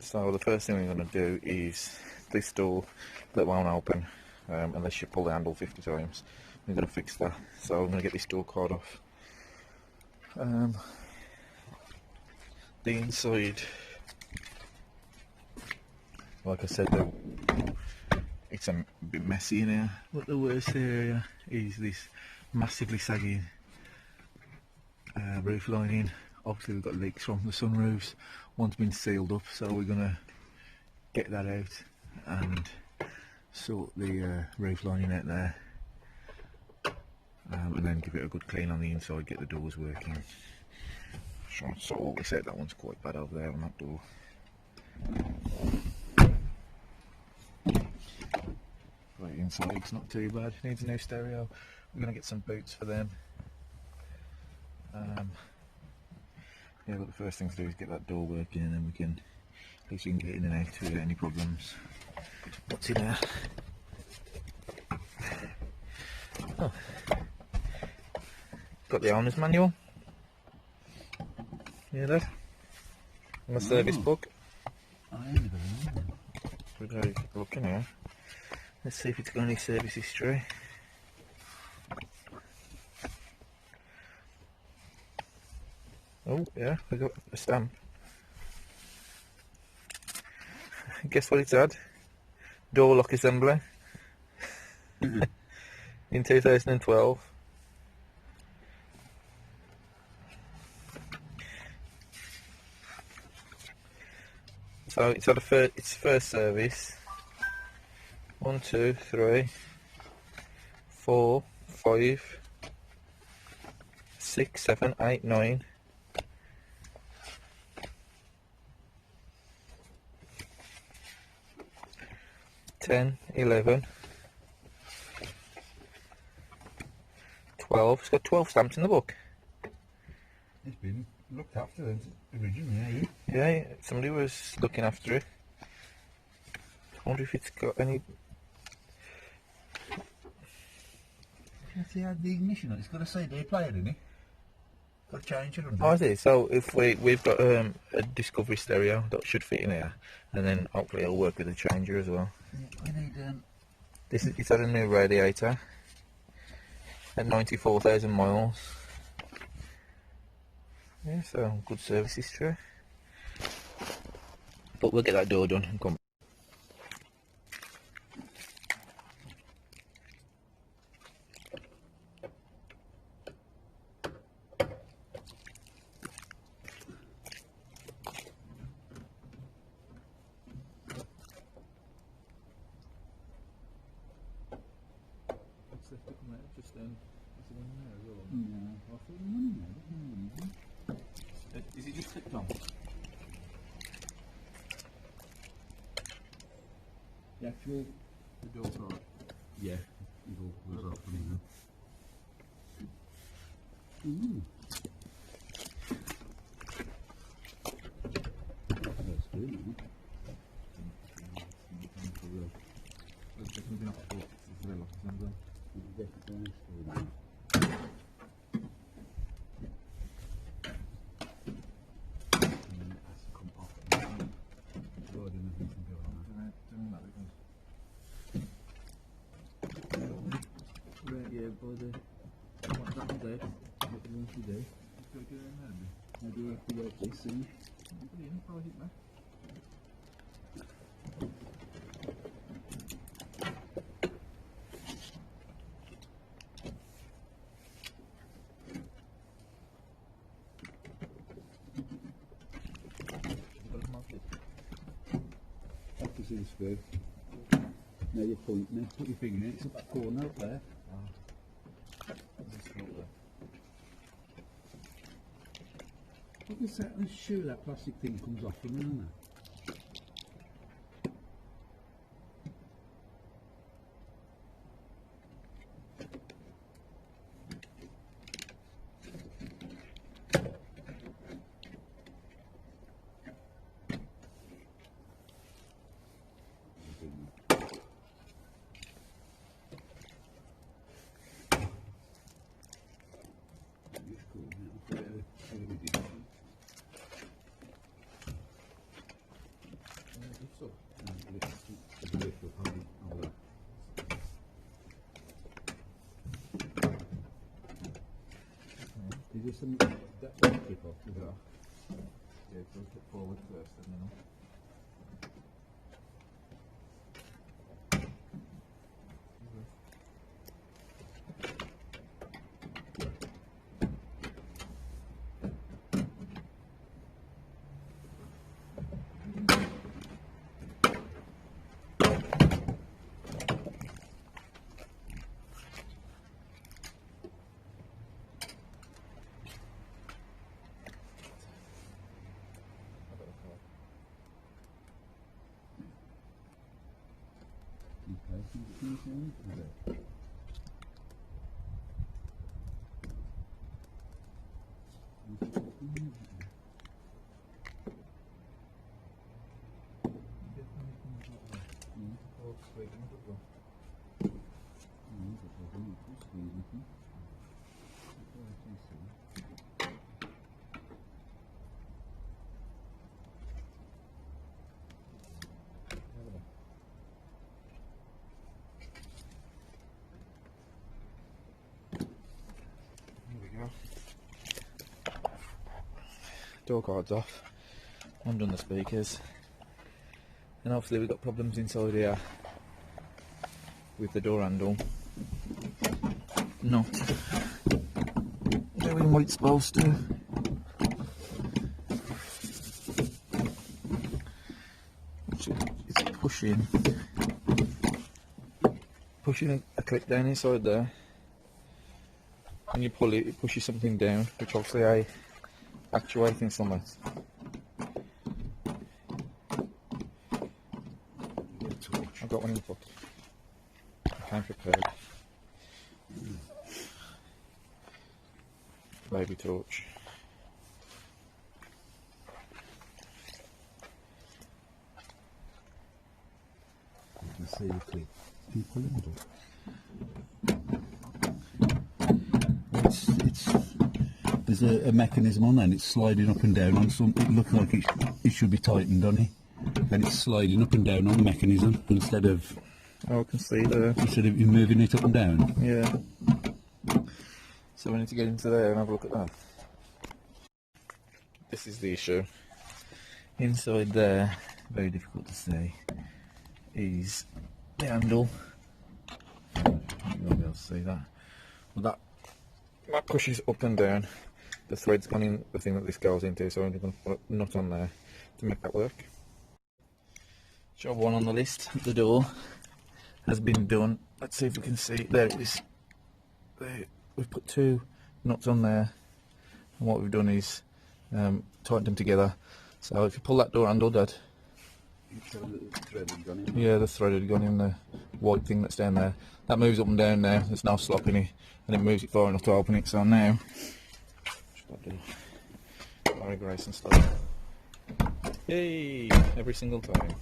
So the first thing we're going to do is this door that won't open unless you pull the handle 50 times. We're going to fix that. So I'm going to get this door card off. The inside, like I said, it's a bit messy in here, but the worst area is this massively sagging roof lining. Obviously we've got leaks from the sunroofs. One's been sealed up, so we're going to get that out and sort the roof lining out there, and then give it a good clean on the inside, get the doors working. Trying to sort all this out. That one's quite bad over there on that door. Right, inside it's not too bad. Needs a new stereo. We're going to get some boots for them. Yeah, but the first thing to do is get that door working, and then we can at least we can get in and out without any problems. What's in there? Oh. Got the owner's manual. Yeah, that. And the service book. We've got to look in here. Let's see if it's got any service history. Oh yeah, we got a stamp. Guess what it's had? Door lock assembly. In 2012. So it's had its first service. 1, 2, 3, 4, 5, 6, 7, 8, 9. 10, 11, 12. It's got 12 stamps in the book. It's been looked after originally, yeah, somebody was looking after it. I wonder if it's got any. See how the ignition on it? It's got a CD player in it. Got a changer under it. Oh, is it? So if we've got a Discovery stereo that should fit in here, and then hopefully it'll work with the changer as well. Yeah, we need It's had a new radiator at 94,000 miles. Yeah, so good service history. But we'll get that door done and come. Just then, is it in there as well? No, I thought the money now. Is it just clipped on? The actual The door card. yeah, it all goes off from here. That's good, isn't it? It's definitely been off the book. It's very lock assembly. Yeah, but what that one there? What do you want to do? Just go get in there, maybe. How do you have to work this in? Put it in, probably hit that. Have to see the screw. Now you're pointing it, put your finger in it, it's at that corner up there. What is that? I'm sure that plastic thing comes off from there. Is there some that trip off? Is that? Yeah, go step forward first and then up. Door guard's off, undone the speakers, and obviously we've got problems inside here with the door handle not doing what it's supposed to. It's pushing a clip down inside there. When you pull it, it pushes something down, which obviously I actuating somewhere. I've got one in the pocket. I came prepared. Baby torch. You can see the clip. Can you pull it up? There's a mechanism on there and it's sliding up and down on something. It looks like it should be tightened on it. And it's sliding up and down on the mechanism instead of... Oh, I can see there. Instead of you moving it up and down. Yeah. So we need to get into there and have a look at that. This is the issue. Inside there, very difficult to see, is the handle. You won't be able to see that. Well, that pushes up and down. The thread's gone in the thing that this goes into, so I'm only going to put a nut on there to make that work. Job one on the list, the door has been done. Let's see if we can see it. There it is. There. We've put two nuts on there, and what we've done is tightened them together. So if you pull that door handle, Dad. Yeah, the thread had gone in, the white thing that's down there. That moves up and down now. There's no slop in it, and it moves it far enough to open it. So now, just got to do Mary Grace and stuff. Yay! Every single time.